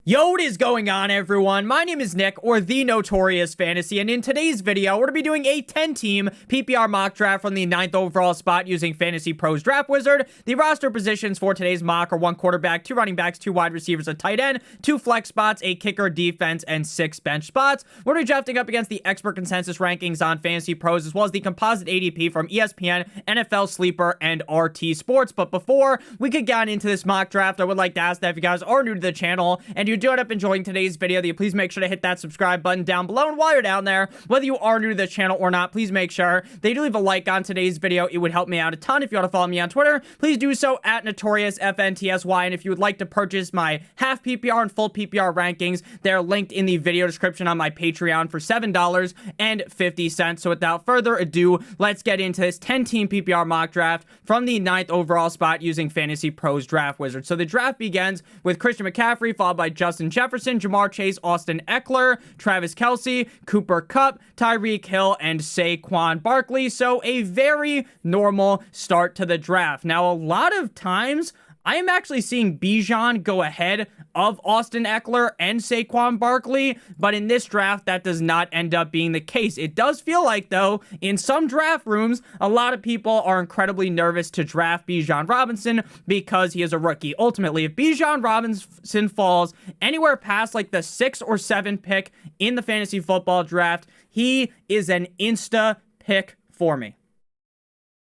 Yo, what is going on, everyone? My name is Nick, or the Notorious Fantasy, and in today's video, we're going to be doing a 10-team PPR mock draft from the 9th overall spot using FantasyPro's Draft Wizard. The roster positions for today's mock are 1 quarterback, 2 running backs, 2 wide receivers, a tight end, 2 flex spots, a kicker, defense, and 6 bench spots. We're going to be drafting up against the expert consensus rankings on FantasyPros, as well as the composite ADP from ESPN, NFL, Sleeper, and RT Sports. But before we could get into this mock draft, I would like to ask that if you guys are new to the channel and you do end up enjoying today's video, that you please make sure to hit that subscribe button down below. And while you're down there, whether you are new to the channel or not, please make sure that you do leave a like on today's video. It would help me out a ton. If you want to follow me on Twitter, please do so at NotoriousFantasy. And if you would like to purchase my half PPR and full PPR rankings, they're linked in the video description on my Patreon for $7.50. So without further ado, let's get into this 10-team PPR mock draft from the 9th overall spot using FantasyPro's Draft Wizard. So the draft begins with Christian McCaffrey, followed by Justin Jefferson, Jamar Chase, Austin Eckler, Travis Kelce, Cooper Kupp, Tyreek Hill, and Saquon Barkley. So a very normal start to the draft. Now, a lot of times, I am actually seeing Bijan go ahead of Austin Eckler and Saquon Barkley, but in this draft, that does not end up being the case. It does feel like, though, in some draft rooms, a lot of people are incredibly nervous to draft Bijan Robinson because he is a rookie. Ultimately, if Bijan Robinson falls anywhere past like the 6 or 7 pick in the fantasy football draft, he is an insta pick for me.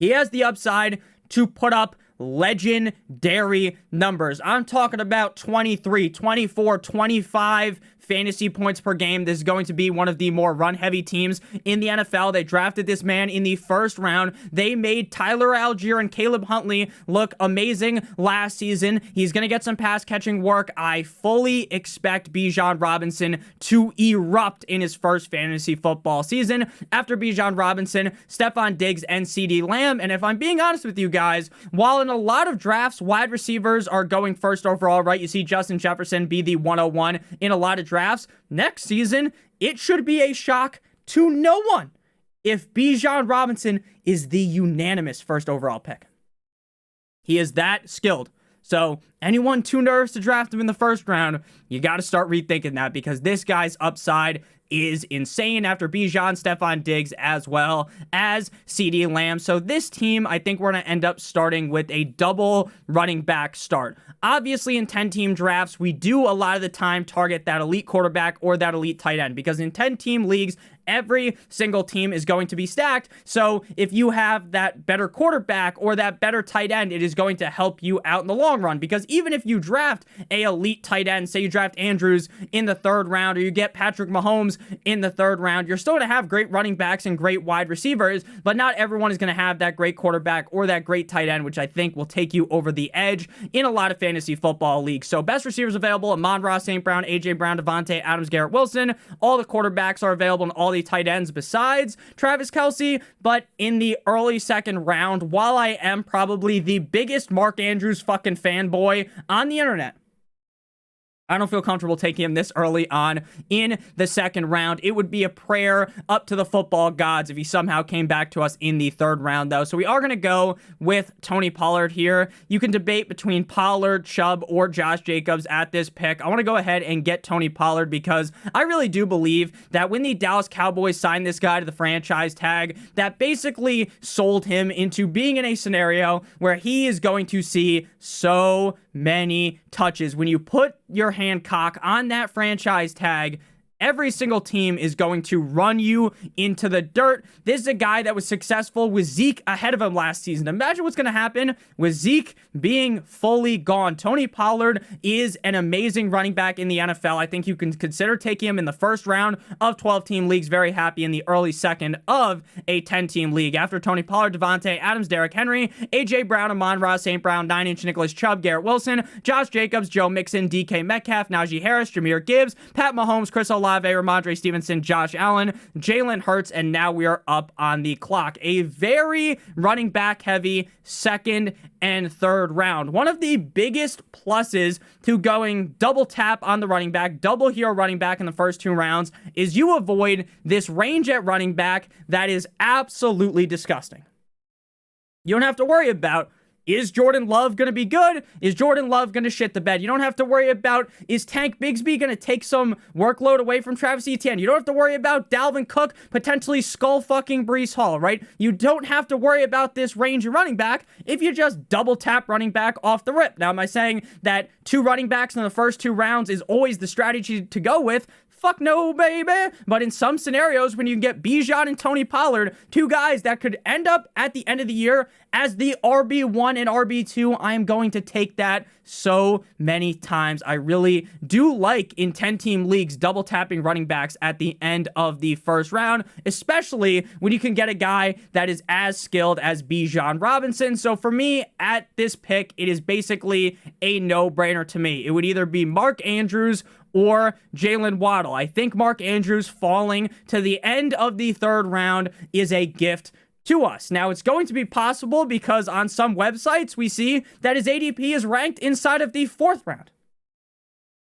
He has the upside to put up legendary numbers. I'm talking about 23, 24, 25 fantasy points per game. This is going to be one of the more run-heavy teams in the NFL. They drafted this man in the first round. They made Tyler Algier and Caleb Huntley look amazing last season. He's going to get some pass-catching work. I fully expect Bijan Robinson to erupt in his first fantasy football season. After Bijan Robinson, Stephon Diggs, and CeeDee Lamb. And if I'm being honest with you guys, while in a lot of drafts, wide receivers are going first overall, right? You see Justin Jefferson be the 101 in a lot of drafts. Next season, it should be a shock to no one if Bijan Robinson is the unanimous first overall pick. He is that skilled. So anyone too nervous to draft him in the first round, you got to start rethinking that, because this guy's upside is insane after Bijan, Stephon Diggs, as well as CeeDee Lamb. So this team, I think we're going to end up starting with a double running back start. Obviously, in 10-team drafts, we do a lot of the time target that elite quarterback or that elite tight end, because in 10-team leagues, every single team is going to be stacked. So if you have that better quarterback or that better tight end, it is going to help you out in the long run. Because even if you draft a elite tight end, say you draft Andrews in the 3rd round, or you get Patrick Mahomes in the 3rd round, you're still going to have great running backs and great wide receivers, but not everyone is going to have that great quarterback or that great tight end, which I think will take you over the edge in a lot of fantasy football leagues. So best receivers available: Amon-Ra St. Brown, AJ Brown, Devontae Adams, Garrett Wilson. All the quarterbacks are available in all the tight ends besides Travis Kelce. But in the early 2nd round, while I am probably the biggest Mark Andrews fucking fanboy on the internet, I don't feel comfortable taking him this early on in the 2nd round. It would be a prayer up to the football gods if he somehow came back to us in the 3rd round, though. So we are going to go with Tony Pollard here. You can debate between Pollard, Chubb, or Josh Jacobs at this pick. I want to go ahead and get Tony Pollard because I really do believe that when the Dallas Cowboys signed this guy to the franchise tag, that basically sold him into being in a scenario where he is going to see so many touches. When you put your Hancock on that franchise tag, every single team is going to run you into the dirt. This is a guy that was successful with Zeke ahead of him last season. Imagine what's going to happen with Zeke being fully gone. Tony Pollard is an amazing running back in the NFL. I think you can consider taking him in the 1st round of 12-team leagues. Very happy in the early 2nd of a 10-team league. After Tony Pollard, Devontae Adams, Derrick Henry, AJ Brown, Amon-Ra St. Brown, 9-inch Nicholas Chubb, Garrett Wilson, Josh Jacobs, Joe Mixon, DK Metcalf, Najee Harris, Jahmyr Gibbs, Pat Mahomes, Chris Olave, Ramondre Stevenson, Josh Allen, Jalen Hurts, and now we are up on the clock. A very running back heavy 2nd and 3rd round. One of the biggest pluses to going double tap on the running back, double hero running back in the first 2 rounds, is you avoid this range at running back that is absolutely disgusting. You don't have to worry about Is Jordan Love going to be good? Is Jordan Love going to shit the bed? You don't have to worry about, is Tank Bigsby going to take some workload away from Travis Etienne? You don't have to worry about Dalvin Cook potentially skull-fucking Breece Hall, right? You don't have to worry about this range of running back if you just double-tap running back off the rip. Now, am I saying that 2 running backs in the first 2 rounds is always the strategy to go with? Fuck no, baby. But in some scenarios, when you can get Bijan and Tony Pollard, 2 guys that could end up at the end of the year as the RB1 and RB2, I am going to take that so many times. I really do like in 10-team leagues double tapping running backs at the end of the first round, especially when you can get a guy that is as skilled as Bijan Robinson. So for me, at this pick, it is basically a no-brainer to me. It would either be Mark Andrews or Jalen Waddle. I think Mark Andrews falling to the end of the 3rd round is a gift to us. Now, it's going to be possible because on some websites we see that his ADP is ranked inside of the 4th round.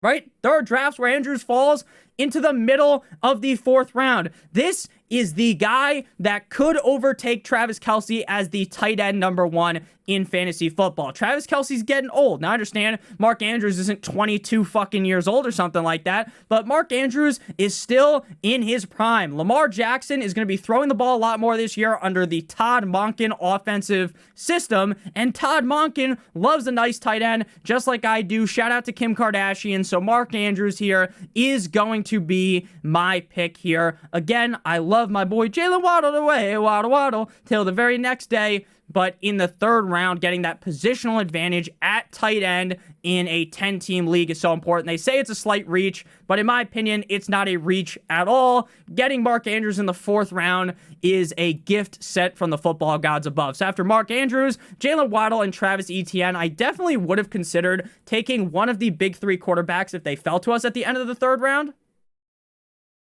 Right? There are drafts where Andrews falls into the middle of the 4th round. This is the guy that could overtake Travis Kelce as the tight end number 1 in fantasy football. Travis Kelce's getting old. Now, I understand Mark Andrews isn't 22 fucking years old or something like that, but Mark Andrews is still in his prime. Lamar Jackson is going to be throwing the ball a lot more this year under the Todd Monken offensive system, and Todd Monken loves a nice tight end, just like I do. Shout out to Kim Kardashian. So Mark Andrews here is going to be my pick here. Again, I love my boy Jalen Waddle away, waddle, till the very next day. But in the 3rd round, getting that positional advantage at tight end in a 10-team league is so important. They say it's a slight reach, but in my opinion, it's not a reach at all. Getting Mark Andrews in the 4th round is a gift sent from the football gods above. So after Mark Andrews, Jalen Waddle, and Travis Etienne, I definitely would have considered taking one of the big 3 quarterbacks if they fell to us at the end of the 3rd round.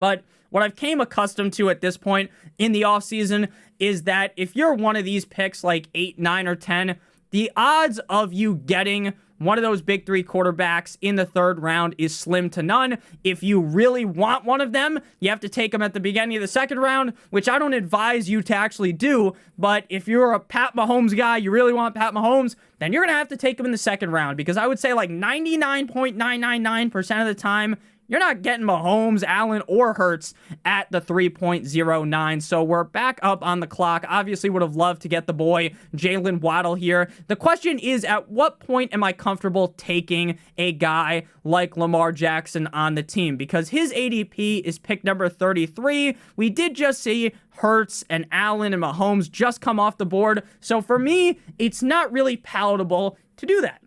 But what I've came accustomed to at this point in the offseason is that if you're one of these picks like 8, 9, or 10, the odds of you getting one of those big 3 quarterbacks in the 3rd round is slim to none. If you really want one of them, you have to take them at the beginning of the 2nd round, which I don't advise you to actually do. But if you're a Pat Mahomes guy, you really want Pat Mahomes, then you're going to have to take him in the 2nd round, because I would say like 99.999% of the time, you're not getting Mahomes, Allen, or Hurts at the 3.09. So we're back up on the clock. Obviously would have loved to get the boy Jalen Waddle here. The question is, at what point am I comfortable taking a guy like Lamar Jackson on the team? Because his ADP is pick number 33. We did just see Hurts and Allen and Mahomes just come off the board. So for me, it's not really palatable to do that.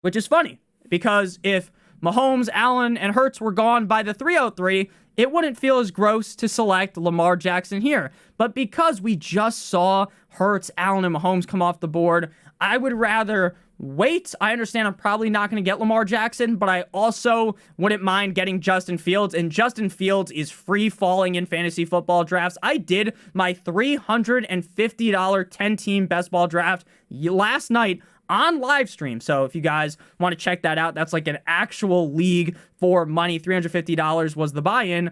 Which is funny, because if Mahomes, Allen, and Hurts were gone by the 303, it wouldn't feel as gross to select Lamar Jackson here. But because we just saw Hurts, Allen, and Mahomes come off the board, I would rather wait. I understand I'm probably not going to get Lamar Jackson, but I also wouldn't mind getting Justin Fields, and Justin Fields is free falling in fantasy football drafts. I did my $350 10-team best ball draft last night on live stream. So if you guys want to check that out, that's like an actual league for money. $350 was the buy-in.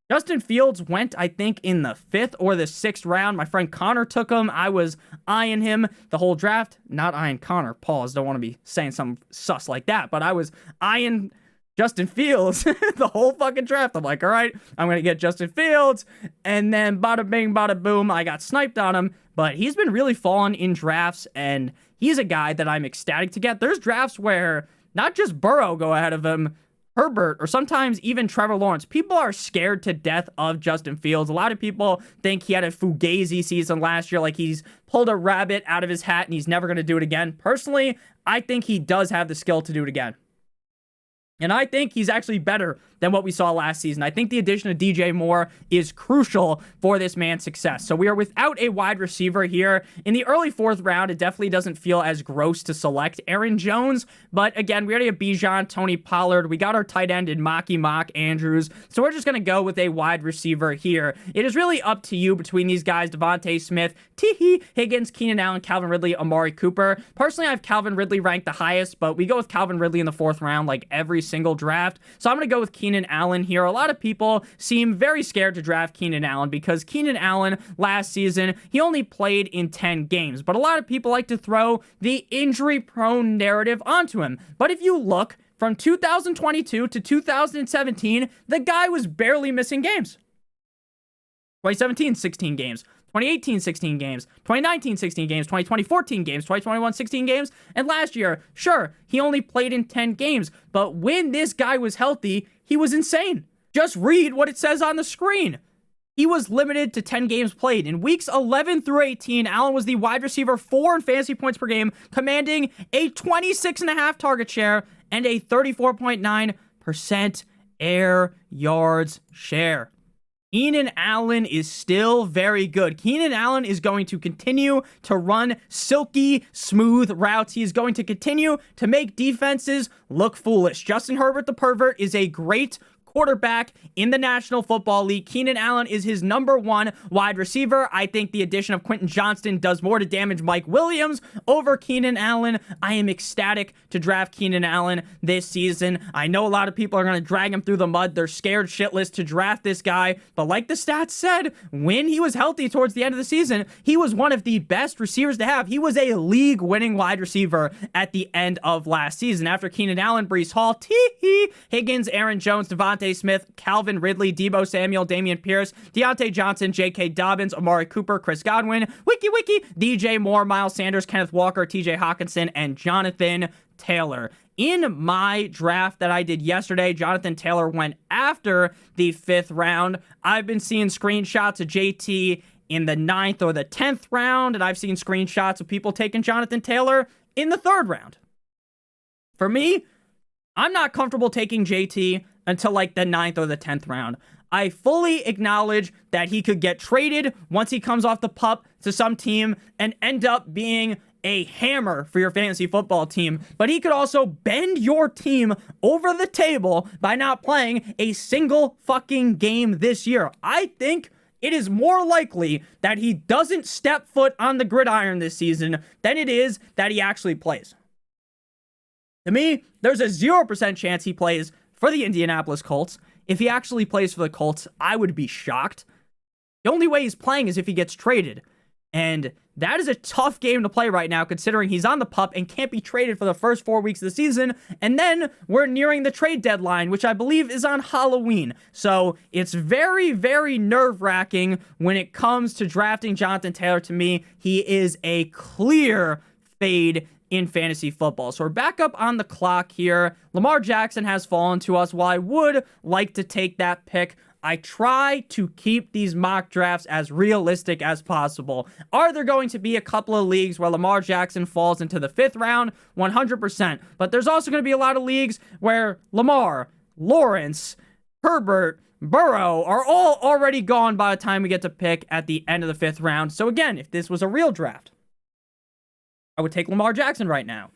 Justin Fields went, I think, in the 5th or the 6th round. My friend Connor took him. I was eyeing him the whole draft. Not eyeing Connor. Pause. Don't want to be saying something sus like that. But I was eyeing Justin Fields the whole fucking draft. I'm like, all right, I'm going to get Justin Fields. And then bada bing, bada boom, I got sniped on him. But he's been really falling in drafts, and he's a guy that I'm ecstatic to get. There's drafts where not just Burrow go ahead of him, Herbert, or sometimes even Trevor Lawrence. People are scared to death of Justin Fields. A lot of people think he had a fugazi season last year, like he's pulled a rabbit out of his hat and he's never going to do it again. Personally, I think he does have the skill to do it again. And I think he's actually better than what we saw last season. I think the addition of DJ Moore is crucial for this man's success. So we are without a wide receiver here. In the early 4th round, it definitely doesn't feel as gross to select Aaron Jones. But again, we already have Bijan, Tony Pollard. We got our tight end in Mock Andrews. So we're just going to go with a wide receiver here. It is really up to you between these guys: Devontae Smith, Higgins, Keenan Allen, Calvin Ridley, Amari Cooper. Personally, I have Calvin Ridley ranked the highest, but we go with Calvin Ridley in the 4th round like every single draft. So I'm going to go with Keenan Allen here. A lot of people seem very scared to draft Keenan Allen because Keenan Allen last season, he only played in 10 games. But a lot of people like to throw the injury-prone narrative onto him. But if you look from 2022 to 2017, the guy was barely missing games. 2017, 16 games. 2018, 16 games. 2019, 16 games. 2020, 14 games. 2021, 16 games. And last year, sure, he only played in 10 games. But when this guy was healthy, he was insane. Just read what it says on the screen. He was limited to 10 games played. In weeks 11 through 18, Allen was the wide receiver 4 in fantasy points per game, commanding a 26.5 target share and a 34.9% air yards share. Keenan Allen is still very good. Keenan Allen is going to continue to run silky, smooth routes. He is going to continue to make defenses look foolish. Justin Herbert, the pervert, is a great quarterback in the National Football League. Keenan Allen is his number 1 wide receiver. I think the addition of Quentin Johnston does more to damage Mike Williams over Keenan Allen. I am ecstatic to draft Keenan Allen this season. I know a lot of people are going to drag him through the mud. They're scared shitless to draft this guy. But like the stats said, when he was healthy towards the end of the season, he was one of the best receivers to have. He was a league-winning wide receiver at the end of last season. After Keenan Allen, Breece Hall, Higgins, Aaron Jones, Devontae Smith, Calvin Ridley, Deebo Samuel, Damian Pierce, Deontay Johnson, J.K. Dobbins, Amari Cooper, Chris Godwin, Wiki, DJ Moore, Miles Sanders, Kenneth Walker, TJ Hawkinson, and Jonathan Taylor. In my draft that I did yesterday, Jonathan Taylor went after the 5th round. I've been seeing screenshots of JT in the 9th or the 10th round, and I've seen screenshots of people taking Jonathan Taylor in the 3rd round. For me, I'm not comfortable taking JT until like the 9th or the 10th round. I fully acknowledge that he could get traded once he comes off the pup to some team and end up being a hammer for your fantasy football team, but he could also bend your team over the table by not playing a single fucking game this year. I think it is more likely that he doesn't step foot on the gridiron this season than it is that he actually plays. To me, there's a 0% chance he plays for the Indianapolis Colts. If he actually plays for the Colts, I would be shocked. The only way he's playing is if he gets traded. And that is a tough game to play right now, considering he's on the pup and can't be traded for the first 4 weeks of the season. And then we're nearing the trade deadline, which I believe is on Halloween. So it's very, very nerve-wracking when it comes to drafting Jonathan Taylor. To me, he is a clear fade in fantasy football. So we're back up on the clock here. Lamar Jackson has fallen to us. While I would like to take that pick, I try to keep these mock drafts as realistic as possible. Are there going to be a couple of leagues where Lamar Jackson falls into the 5th round? 100%. But there's also going to be a lot of leagues where Lamar, Lawrence, Herbert, Burrow are all already gone by the time we get to pick at the end of the 5th round. So again, if this was a real draft, I would take Lamar Jackson right now.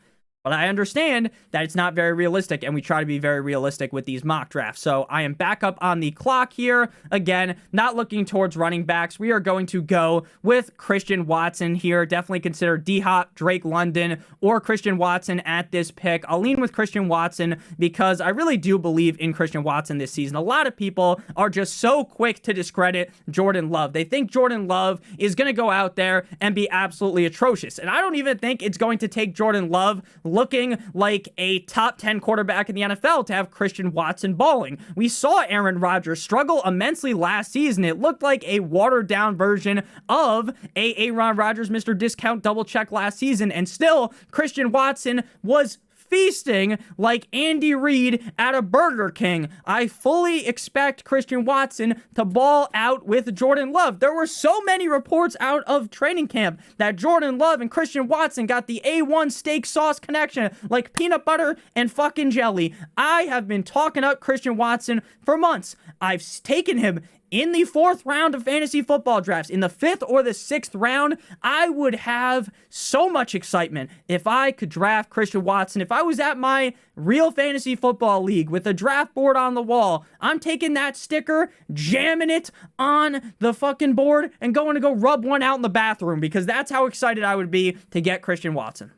But I understand that it's not very realistic, and we try to be very realistic with these mock drafts. So I am back up on the clock here. Again, not looking towards running backs. We are going to go with Christian Watson here. Definitely consider D-Hop, Drake London, or Christian Watson at this pick. I'll lean with Christian Watson because I really do believe in Christian Watson this season. A lot of people are just so quick to discredit Jordan Love. They think Jordan Love is going to go out there and be absolutely atrocious. And I don't even think it's going to take Jordan Love looking like a top 10 quarterback in the NFL to have Christian Watson balling. We saw Aaron Rodgers struggle immensely last season. It looked like a watered down version of Aaron Rodgers, Mr. Discount Double Check last season, and still Christian Watson was feasting like Andy Reid at a Burger King. I fully expect Christian Watson to ball out with Jordan Love. There were so many reports out of training camp that Jordan Love and Christian Watson got the A1 steak sauce connection like peanut butter and fucking jelly. I have been talking up Christian Watson for months. I've taken him in the 4th round of fantasy football drafts. In the 5th or the 6th round, I would have so much excitement if I could draft Christian Watson. If I was at my real fantasy football league with a draft board on the wall, I'm taking that sticker, jamming it on the fucking board, and going to go rub one out in the bathroom because that's how excited I would be to get Christian Watson.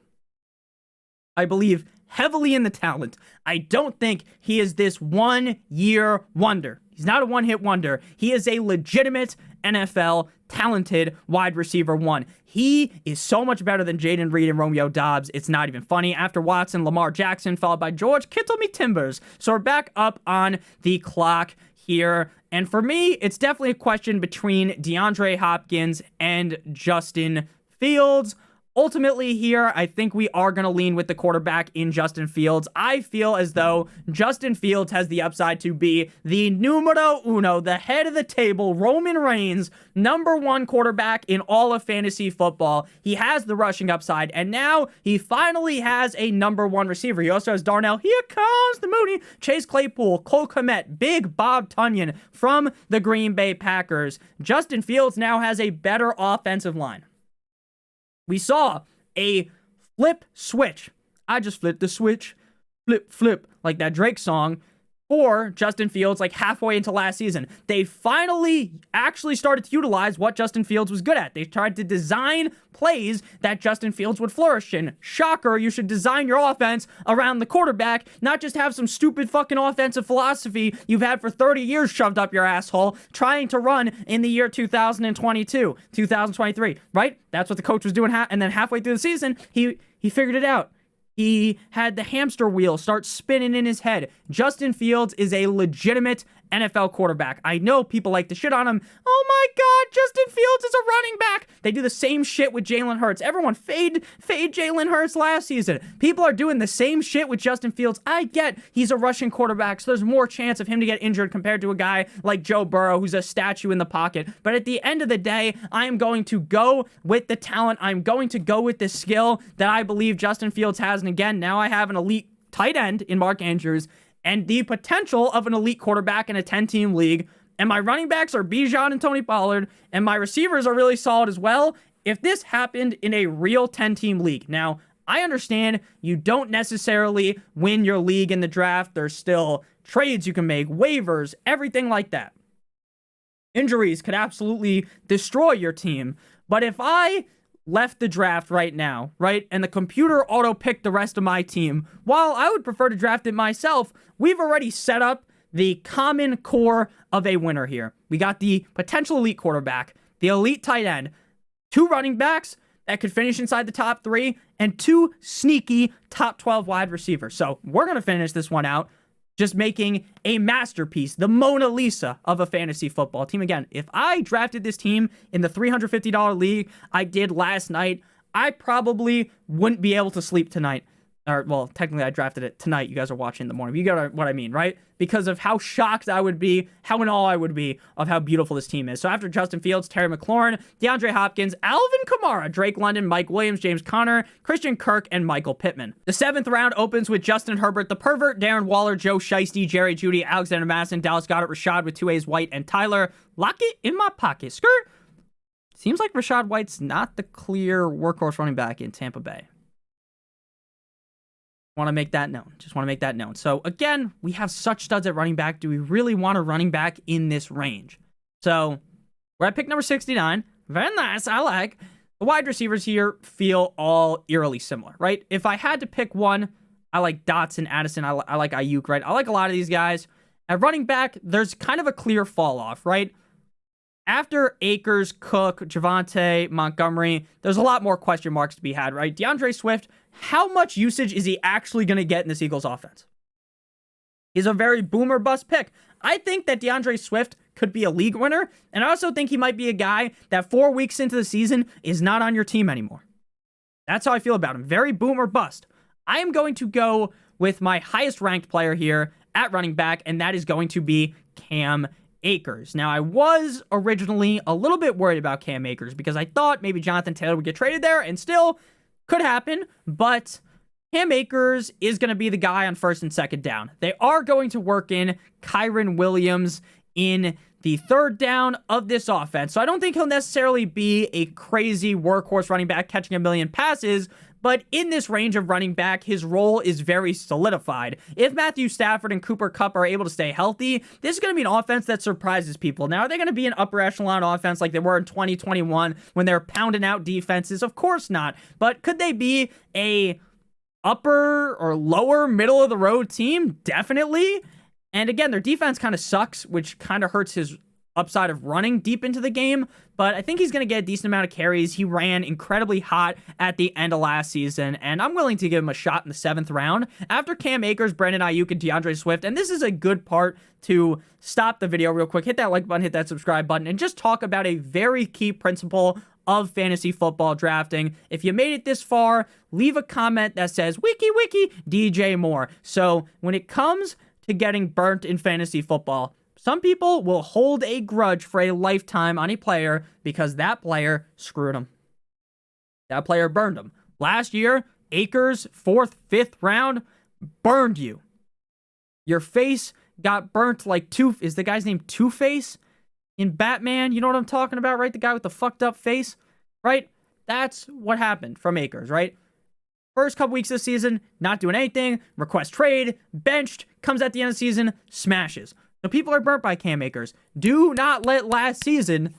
I believe heavily in the talent. I don't think he is this one-year wonder. He's not a one-hit wonder. He is a legitimate NFL talented wide receiver one. He is so much better than Jaden Reed and Romeo Doubs. It's not even funny. After Watson, Lamar Jackson, followed by George Kittle me Timbers. So we're back up on the clock here. And for me, it's definitely a question between DeAndre Hopkins and Justin Fields. Ultimately here, I think we are going to lean with the quarterback in Justin Fields. I feel as though Justin Fields has the upside to be the numero uno, the head of the table, Roman Reigns, #1 quarterback in all of fantasy football. He has the rushing upside, and now he finally has a #1 receiver. He also has Darnell, here comes the Mooney, Chase Claypool, Cole Kmet, Big Bob Tunyon from the Green Bay Packers. Justin Fields now has a better offensive line. We saw a flip switch. I just flipped the switch. Flip, flip, like that Drake song. Or Justin Fields, like halfway into last season. They finally actually started to utilize what Justin Fields was good at. They tried to design plays that Justin Fields would flourish in. Shocker, you should design your offense around the quarterback, not just have some stupid fucking offensive philosophy you've had for 30 years shoved up your asshole, trying to run in the year 2022, 2023, right? That's what the coach was doing, and then halfway through the season, he figured it out. He had the hamster wheel start spinning in his head. Justin Fields is a legitimate NFL quarterback. I know people like to shit on him. Oh my God, Justin Fields is a running back. They do the same shit with Jalen Hurts. Everyone fade Jalen Hurts last season. People are doing the same shit with Justin Fields. I get he's a rushing quarterback, so there's more chance of him to get injured compared to a guy like Joe Burrow, who's a statue in the pocket. But at the end of the day, I am going to go with the talent. I'm going to go with the skill that I believe Justin Fields has. And again, now I have an elite tight end in Mark Andrews and the potential of an elite quarterback in a 10-team league. And my running backs are Bijan and Tony Pollard, and my receivers are really solid as well. If this happened in a real 10-team league, now, I understand you don't necessarily win your league in the draft. There's still trades you can make, waivers, everything like that. Injuries could absolutely destroy your team. But if I left the draft right now, right, and the computer auto-picked the rest of my team, while I would prefer to draft it myself, we've already set up the common core of a winner here. We got the potential elite quarterback, the elite tight end, 2 running backs that could finish inside the top 3, and 2 sneaky top 12 wide receivers. So we're going to finish this one out just making a masterpiece, the Mona Lisa of a fantasy football team. Again, if I drafted this team in the $350 league I did last night, I probably wouldn't be able to sleep tonight. Or, well, technically I drafted it tonight. You guys are watching in the morning. You get what I mean, right? Because of how shocked I would be, how in awe I would be of how beautiful this team is. So after Justin Fields, Terry McLaurin, DeAndre Hopkins, Alvin Kamara, Drake London, Mike Williams, James Conner, Christian Kirk, and Michael Pittman. The 7th round opens with Justin Herbert, the pervert, Darren Waller, Joe Shiesty, Jerry Jeudy, Alexander Madison, Dallas Goedert, Rashad with 2 A's, White, and Tyler Lockett in my pocket. Skirt. Seems like Rashad White's not the clear workhorse running back in Tampa Bay. Want to make that known. Just want to make that known. So again, we have such studs at running back. Do we really want a running back in this range? So we're at pick number 69. Very nice. I like. The wide receivers here feel all eerily similar, right? If I had to pick one, I like Dotson, Addison. I like Ayuk, right? I like a lot of these guys. At running back, there's kind of a clear fall off, right? After Akers, Cook, Javonte, Montgomery, there's a lot more question marks to be had, right? DeAndre Swift, how much usage is he actually going to get in this Eagles offense? He's a very boomer bust pick. I think that DeAndre Swift could be a league winner, and I also think he might be a guy that 4 weeks into the season is not on your team anymore. That's how I feel about him. Very boomer bust. I am going to go with my highest ranked player here at running back, and that is going to be Cam Akers. Now, I was originally a little bit worried about Cam Akers because I thought maybe Jonathan Taylor would get traded there, and still could happen, but Cam Akers is going to be the guy on 1st and 2nd down. They are going to work in Kyren Williams in the 3rd down of this offense, so I don't think he'll necessarily be a crazy workhorse running back catching a million passes, but in this range of running back, his role is very solidified. If Matthew Stafford and Cooper Kupp are able to stay healthy, this is going to be an offense that surprises people. Now, are they going to be an upper echelon offense like they were in 2021 when they're pounding out defenses? Of course not. But could they be a upper or lower middle of the road team, definitely. And again, their defense kind of sucks, which kind of hurts his upside of running deep into the game, but I think he's going to get a decent amount of carries. He ran incredibly hot at the end of last season, and I'm willing to give him a shot in the 7th round after Cam Akers, Brandon Ayuk, and DeAndre Swift. And this is a good part to stop the video real quick. Hit that like button, hit that subscribe button, and just talk about a very key principle of fantasy football drafting. If you made it this far, leave a comment that says, wiki, DJ Moore. So when it comes to getting burnt in fantasy football, some people will hold a grudge for a lifetime on a player because that player screwed them. That player burned them. Last year, Akers, 4th, 5th round, burned you. Your face got burnt like is the guy's name Two-Face in Batman? You know what I'm talking about, right? The guy with the fucked up face, right? That's what happened from Akers, right? First couple weeks this season, not doing anything, request trade, benched, comes at the end of the season, smashes. So people are burnt by Cam Akers. Do not let last season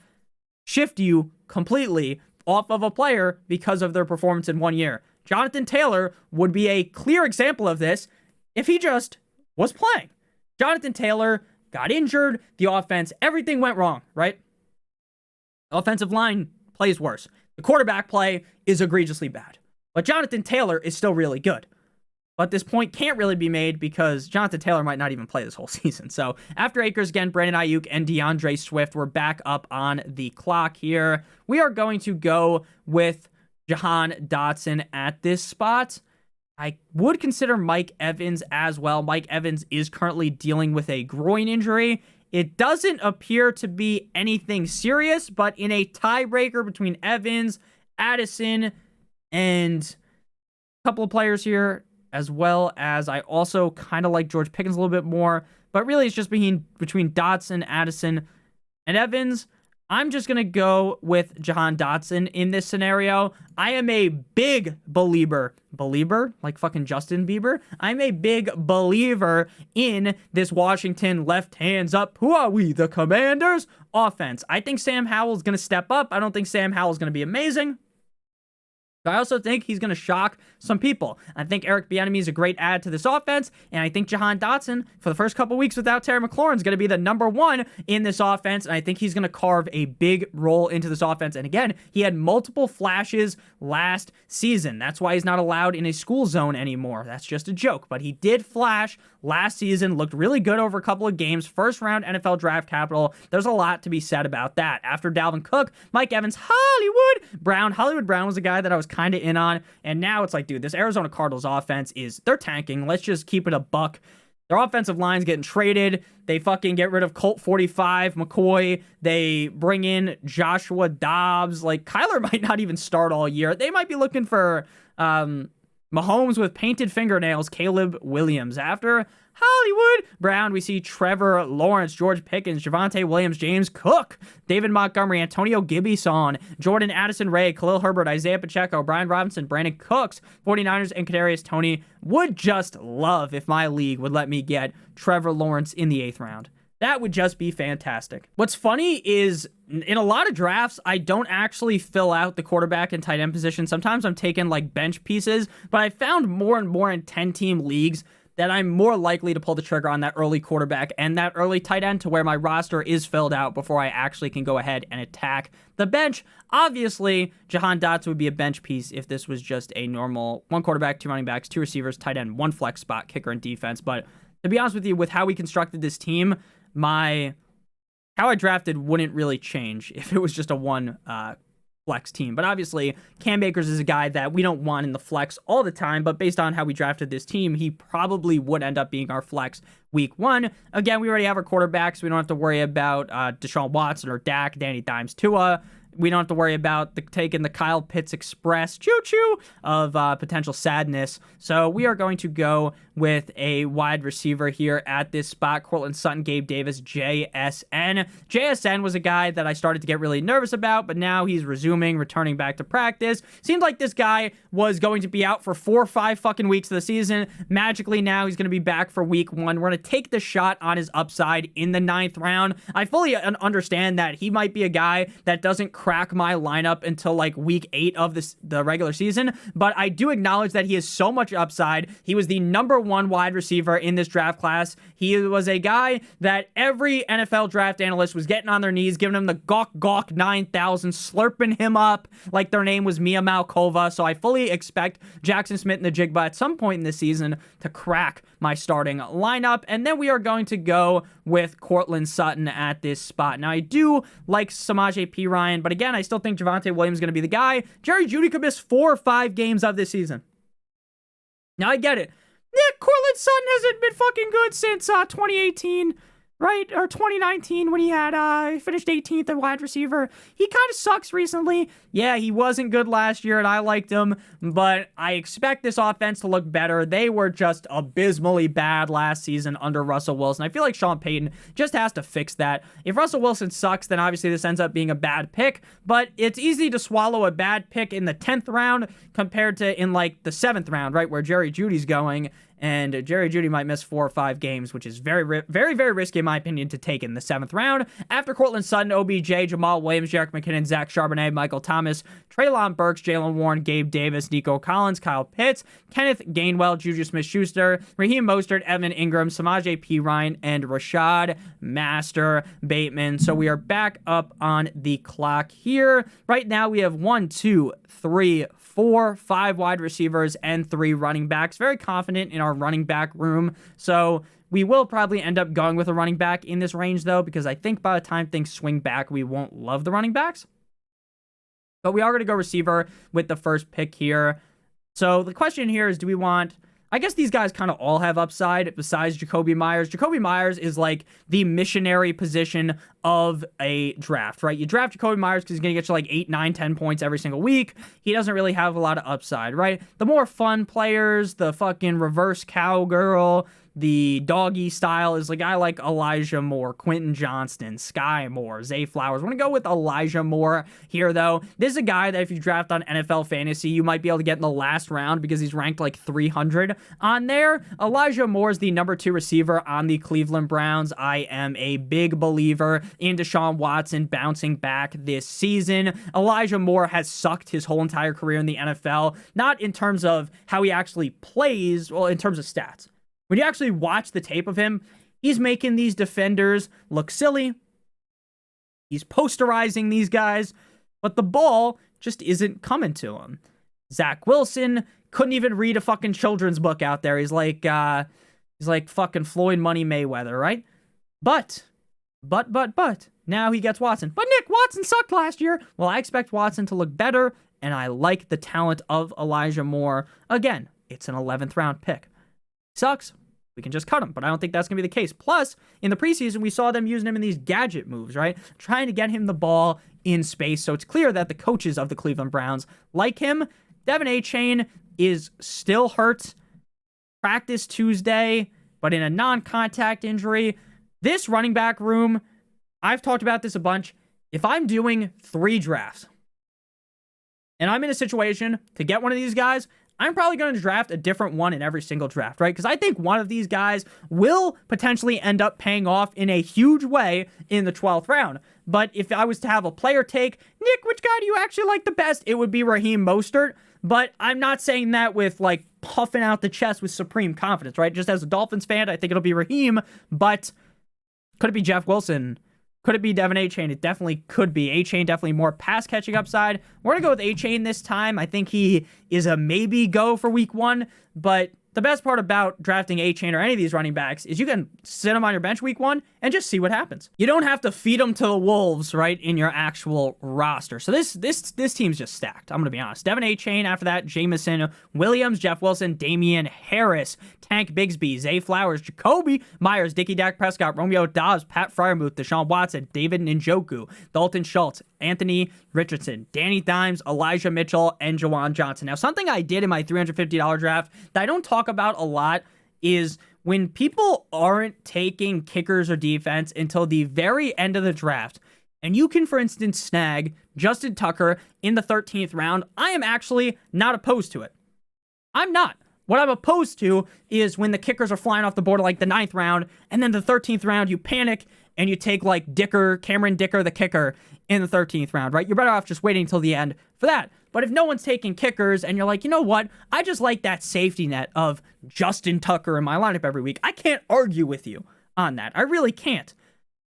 shift you completely off of a player because of their performance in 1 year. Jonathan Taylor would be a clear example of this if he just was playing. Jonathan Taylor got injured, the offense, everything went wrong, right? Offensive line plays worse. The quarterback play is egregiously bad. But Jonathan Taylor is still really good. But this point can't really be made because Jonathan Taylor might not even play this whole season. So after Akers, again, Brandon Ayuk and DeAndre Swift, we're back up on the clock here. We are going to go with Jahan Dotson at this spot. I would consider Mike Evans as well. Mike Evans is currently dealing with a groin injury. It doesn't appear to be anything serious, but in a tiebreaker between Evans, Addison, and a couple of players here, as well as I also kind of like George Pickens a little bit more, but really it's just between Dotson, Addison, and Evans. I'm just going to go with Jahan Dotson in this scenario. I am a big believer, like fucking Justin Bieber. I'm a big believer in this Washington left hands up, who are we, the Commanders offense. I think Sam Howell's going to step up. I don't think Sam Howell's going to be amazing, but I also think he's going to shock some people. I think Eric Bieniemy is a great add to this offense, and I think Jahan Dotson, for the first couple weeks without Terry McLaurin, is going to be the #1 in this offense, and I think he's going to carve a big role into this offense. And again, he had multiple flashes last season. That's why he's not allowed in a school zone anymore. That's just a joke, but he did flash last season, looked really good over a couple of games, first-round NFL draft capital. There's a lot to be said about that. After Dalvin Cook, Mike Evans, Hollywood Brown was a guy that I was kind of in on, and now it's like, dude, this Arizona Cardinals offense they're tanking. Let's just keep it a buck. Their offensive line's getting traded. They fucking get rid of Colt 45, McCoy. They bring in Joshua Dobbs. Like, Kyler might not even start all year. They might be looking for Mahomes with painted fingernails, Caleb Williams. After Hollywood Brown, we see Trevor Lawrence, George Pickens, Javonte Williams, James Cook, David Montgomery, Antonio Gibson, Jordan Addison Ray, Khalil Herbert, Isaiah Pacheco, Brian Robinson, Brandon Cooks, 49ers, and Kadarius Toney. Would just love if my league would let me get Trevor Lawrence in the 8th round. That would just be fantastic. What's funny is in a lot of drafts, I don't actually fill out the quarterback and tight end position. Sometimes I'm taking like bench pieces, but I found more and more in 10-team leagues that I'm more likely to pull the trigger on that early quarterback and that early tight end to where my roster is filled out before I actually can go ahead and attack the bench. Obviously, Jahan Dotson would be a bench piece if this was just a normal 1 quarterback, 2 running backs, 2 receivers, tight end, 1 flex spot, kicker, and defense. But to be honest with you, with how we constructed this team, how I drafted wouldn't really change if it was just a 1 flex team. But obviously, Cam Akers is a guy that we don't want in the flex all the time, but based on how we drafted this team, he probably would end up being our flex week 1. Again, we already have our quarterbacks. We don't have to worry about Deshaun Watson or Dak, Danny Dimes, Tua. We don't have to worry about taking the Kyle Pitts Express choo-choo of potential sadness. So we are going to go with a wide receiver here at this spot. Cortland Sutton, Gabe Davis, JSN. JSN was a guy that I started to get really nervous about, but now he's returning back to practice. Seemed like this guy was going to be out for 4 or 5 fucking weeks of the season. Magically now he's going to be back for week 1. We're going to take the shot on his upside in the 9th round. I fully understand that he might be a guy that doesn't crack my lineup until like week 8 of the regular season, but I do acknowledge that he has so much upside. He was the #1 wide receiver in this draft class. He was a guy that every NFL draft analyst was getting on their knees, giving him the gawk 9,000, slurping him up like their name was Mia Malkova. So I fully expect Jackson Smith and the Jigba at some point in this season to crack my starting lineup. And then we are going to go with Courtland Sutton at this spot. Now, I do like Samaje Perine, but again, I still think Javonte Williams is going to be the guy. Jerry Jeudy could miss 4 or 5 games of this season. Now, I get it. Yeah, Courtland Sutton hasn't been fucking good since 2018. Right? Or 2019 when he finished 18th at wide receiver. He kind of sucks recently. Yeah, he wasn't good last year and I liked him, but I expect this offense to look better. They were just abysmally bad last season under Russell Wilson. I feel like Sean Payton just has to fix that. If Russell Wilson sucks, then obviously this ends up being a bad pick, but it's easy to swallow a bad pick in the 10th round compared to in like the 7th round, right, where Jerry Jeudy's going. And Jerry Jeudy might miss 4 or 5 games, which is very, very, very risky, in my opinion, to take in the 7th round. After Courtland Sutton, OBJ, Jamal Williams, Jerick McKinnon, Zach Charbonnet, Michael Thomas, Treylon Burks, Jalen Warren, Gabe Davis, Nico Collins, Kyle Pitts, Kenneth Gainwell, Juju Smith-Schuster, Raheem Mostert, Evan Ingram, Samaje Perine, and Rashad Master Bateman. So we are back up on the clock here. Right now, we have 1, 2, 3, 4, 5 wide receivers and 3 running backs. Very confident in our running back room. So we will probably end up going with a running back in this range, though, because I think by the time things swing back, we won't love the running backs. But we are going to go receiver with the first pick here. So the question here is, do we want... I guess these guys kind of all have upside besides Jacoby Myers. Jacoby Myers is like the missionary position of a draft, right? You draft Jacoby Myers because he's going to get you like 8, 9, 10 points every single week. He doesn't really have a lot of upside, right? The more fun players, the fucking reverse cowgirl, the doggy style is a guy like Elijah Moore, Quentin Johnston, Sky Moore, Zay Flowers. We're going to go with Elijah Moore here, though. This is a guy that if you draft on NFL Fantasy, you might be able to get in the last round because he's ranked like 300 on there. Elijah Moore is the #2 receiver on the Cleveland Browns. I am a big believer in Deshaun Watson bouncing back this season. Elijah Moore has sucked his whole entire career in the NFL, not in terms of how he actually plays, well, in terms of stats. When you actually watch the tape of him, he's making these defenders look silly. He's posterizing these guys, but the ball just isn't coming to him. Zach Wilson couldn't even read a fucking children's book out there. He's like fucking Floyd Money Mayweather, right? But, now he gets Watson. But Nick, Watson sucked last year. Well, I expect Watson to look better, and I like the talent of Elijah Moore. Again, it's an 11th round pick. Sucks. We can just cut him, but I don't think that's going to be the case. Plus, in the preseason, we saw them using him in these gadget moves, right? Trying to get him the ball in space. So it's clear that the coaches of the Cleveland Browns like him. Devin Achane is still hurt. Practice Tuesday, but in a non-contact injury. This running back room, I've talked about this a bunch. If I'm doing 3 drafts and I'm in a situation to get one of these guys, I'm probably going to draft a different one in every single draft, right? Because I think one of these guys will potentially end up paying off in a huge way in the 12th round. But if I was to have a player take, Nick, which guy do you actually like the best? It would be Raheem Mostert. But I'm not saying that with like puffing out the chest with supreme confidence, right? Just as a Dolphins fan, I think it'll be Raheem. But could it be Jeff Wilson? Could it be Devin Achane? It definitely could be. Achane definitely more pass-catching upside. We're going to go with Achane this time. I think he is a maybe go for week 1, but the best part about drafting Achane or any of these running backs is you can sit them on your bench week 1 and just see what happens. You don't have to feed them to the wolves, right, in your actual roster. So this team's just stacked. I'm going to be honest. Devin Achane, after that, Jamison Williams, Jeff Wilson, Damian Harris, Tank Bigsby, Zay Flowers, Jacoby Myers, Dickie Dak Prescott, Romeo Dobbs, Pat Freiermuth, Deshaun Watson, David Njoku, Dalton Schultz, Anthony Richardson, Danny Dimes, Elijah Mitchell, and Jawan Johnson. Now, something I did in my $350 draft that I don't talk about a lot is when people aren't taking kickers or defense until the very end of the draft, and you can, for instance, snag Justin Tucker in the 13th round, I am actually not opposed to it. I'm not. What I'm opposed to is when the kickers are flying off the board like the 9th round, and then the 13th round you panic and you take like Cameron Dicker, the kicker, in the 13th round, right? You're better off just waiting until the end for that. But if no one's taking kickers and you're like, you know what? I just like that safety net of Justin Tucker in my lineup every week. I can't argue with you on that. I really can't.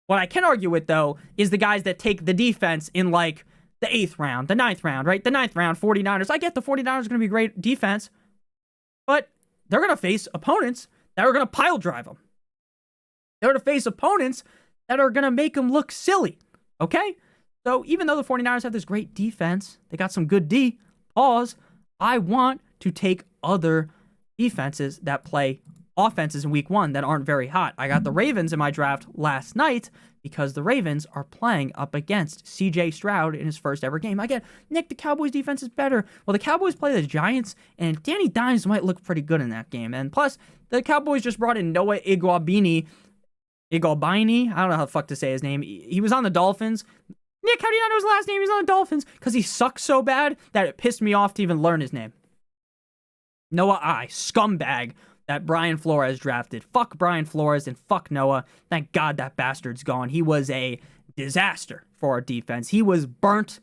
What I can argue with, though, is the guys that take the defense in like the 8th round, the 9th round, right? The 9th round, 49ers. I get the 49ers are going to be great defense, but they're going to face opponents that are going to pile drive them. They're going to face opponents that are going to make them look silly, okay? So even though the 49ers have this great defense, they got some good D, I want to take other defenses that play offenses in week 1 that aren't very hot. I got the Ravens in my draft last night because the Ravens are playing up against CJ Stroud in his first ever game. I get, Nick, the Cowboys defense is better. Well, the Cowboys play the Giants, and Danny Dimes might look pretty good in that game. And plus, the Cowboys just brought in Noah Iguabini. I don't know how the fuck to say his name. He was on the Dolphins. Nick, how do you not know his last name? He's on the Dolphins because he sucks so bad that it pissed me off to even learn his name. Noah scumbag that Brian Flores drafted. Fuck Brian Flores and fuck Noah. Thank God that bastard's gone. He was a disaster for our defense. He was burnt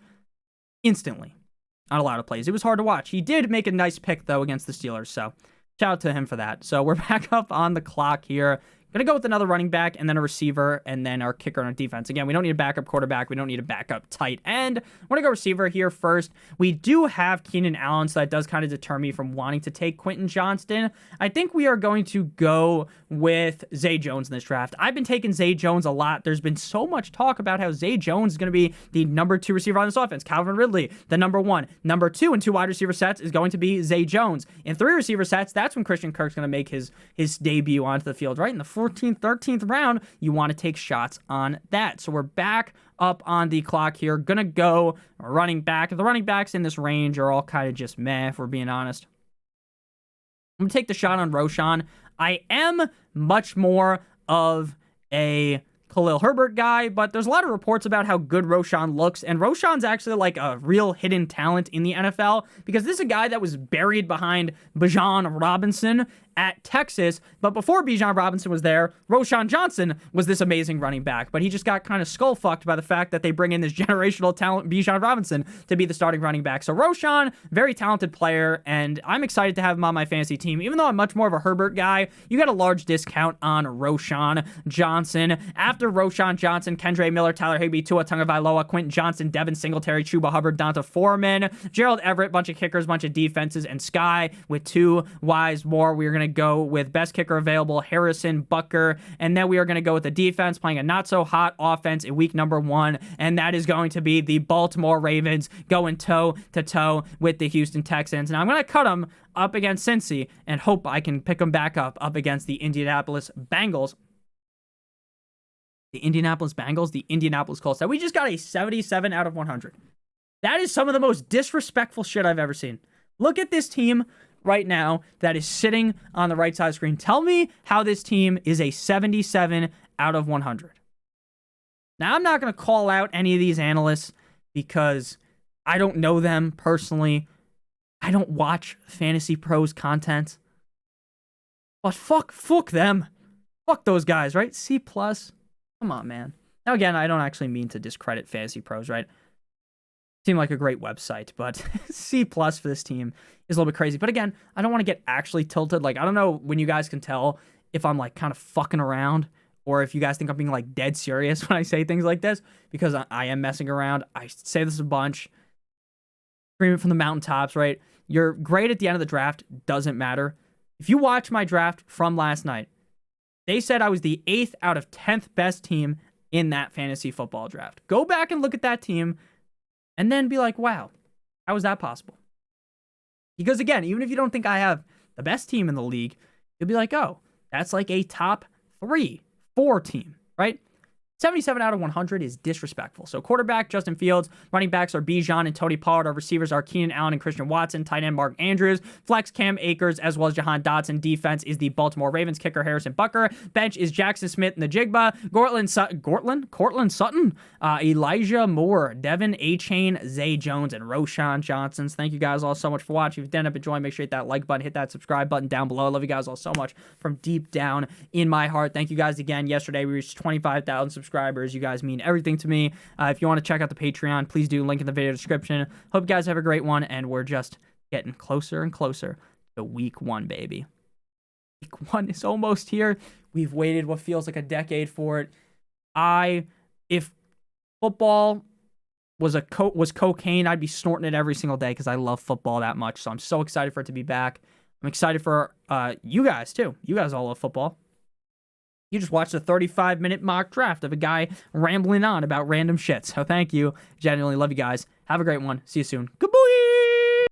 instantly on a lot of plays. It was hard to watch. He did make a nice pick, though, against the Steelers, so shout out to him for that. So we're back up on the clock here. Going to go with another running back and then a receiver and then our kicker on our defense. Again, we don't need a backup quarterback. We don't need a backup tight end. I'm going to go receiver here first. We do have Keenan Allen, so that does kind of deter me from wanting to take Quentin Johnston. I think we are going to go with Zay Jones in this draft. I've been taking Zay Jones a lot. There's been so much talk about how Zay Jones is going to be the number 2 receiver on this offense. Calvin Ridley, the number 1. Number 2 in 2 wide receiver sets is going to be Zay Jones. In 3 receiver sets, that's when Christian Kirk's going to make his debut onto the field, right? In the 14th, 13th round, you want to take shots on that. So we're back up on the clock here. Gonna go running back. The running backs in this range are all kind of just meh, if we're being honest. I'm gonna take the shot on Roshan. I am much more of a Khalil Herbert guy, but there's a lot of reports about how good Roshan looks, and Roshan's actually like a real hidden talent in the NFL because this is a guy that was buried behind Bijan Robinson at Texas, but before Bijan Robinson was there, Roshan Johnson was this amazing running back, but he just got kind of skull-fucked by the fact that they bring in this generational talent, Bijan Robinson, to be the starting running back. So Roshan, very talented player, and I'm excited to have him on my fantasy team. Even though I'm much more of a Herbert guy, you got a large discount on Roshan Johnson. After Roshan Johnson, Kendre Miller, Tyler Higbee, Tua Tagovailoa, Quentin Johnson, Devin Singletary, Chuba Hubbard, Donta Foreman, Gerald Everett, bunch of kickers, bunch of defenses, and Sky with 2 Wise more. We're going to go with best kicker available, Harrison Butker, and then we are going to go with the defense playing a not-so-hot offense in week number 1, and that is going to be the Baltimore Ravens going toe-to-toe with the Houston Texans. Now, I'm going to cut them up against Cincy and hope I can pick them back up against the Indianapolis Bengals. The Indianapolis Colts. So we just got a 77 out of 100. That is some of the most disrespectful shit I've ever seen. Look at this team right now that is sitting on the right side of the screen. Tell me how this team is a 77 out of 100. Now, I'm not going to call out any of these analysts because I don't know them personally. I don't watch FantasyPros content. But fuck them. Fuck those guys, right? C+. Come on, man. Now, again, I don't actually mean to discredit FantasyPros, right? Seem like a great website, but C+ for this team is a little bit crazy. But again, I don't want to get actually tilted. Like, I don't know when you guys can tell if I'm like kind of fucking around or if you guys think I'm being like dead serious when I say things like this, because I am messing around. I say this a bunch. Scream it from the mountaintops, right? Your grade at the end of the draft doesn't matter. If you watch my draft from last night, they said I was the 8th out of 10th best team in that fantasy football draft. Go back and look at that team and then be like, wow, how is that possible? Because again, even if you don't think I have the best team in the league, you'll be like, oh, that's like a top 3, 4 team, right? 77 out of 100 is disrespectful. So quarterback, Justin Fields. Running backs are Bijan and Tony Pollard. Our receivers are Keenan Allen and Christian Watson. Tight end, Mark Andrews. Flex, Cam Akers, as well as Jahan Dotson. Defense is the Baltimore Ravens. Kicker, Harrison Butker. Bench is Jackson Smith and the Jigba. Cortland Sutton. Elijah Moore. Devin A-Chain. Zay Jones, and Roshan Johnson. Thank you guys all so much for watching. If you ended up enjoying, make sure you hit that like button, hit that subscribe button down below. I love you guys all so much from deep down in my heart. Thank you guys again. Yesterday we reached 25,000 subscribers. You guys mean everything to me. If you want to check out the Patreon, please do. Link in the video description. Hope you guys have a great one, and we're just getting closer and closer to week 1, baby. Week 1 is almost here. We've waited what feels like a decade for it. If football was cocaine, I'd be snorting it every single day because I love football that much. So I'm so excited for it to be back. I'm excited for you guys too. You guys all love football. You just watched a 35-minute mock draft of a guy rambling on about random shit. So thank you. Genuinely love you guys. Have a great one. See you soon. Goodbye.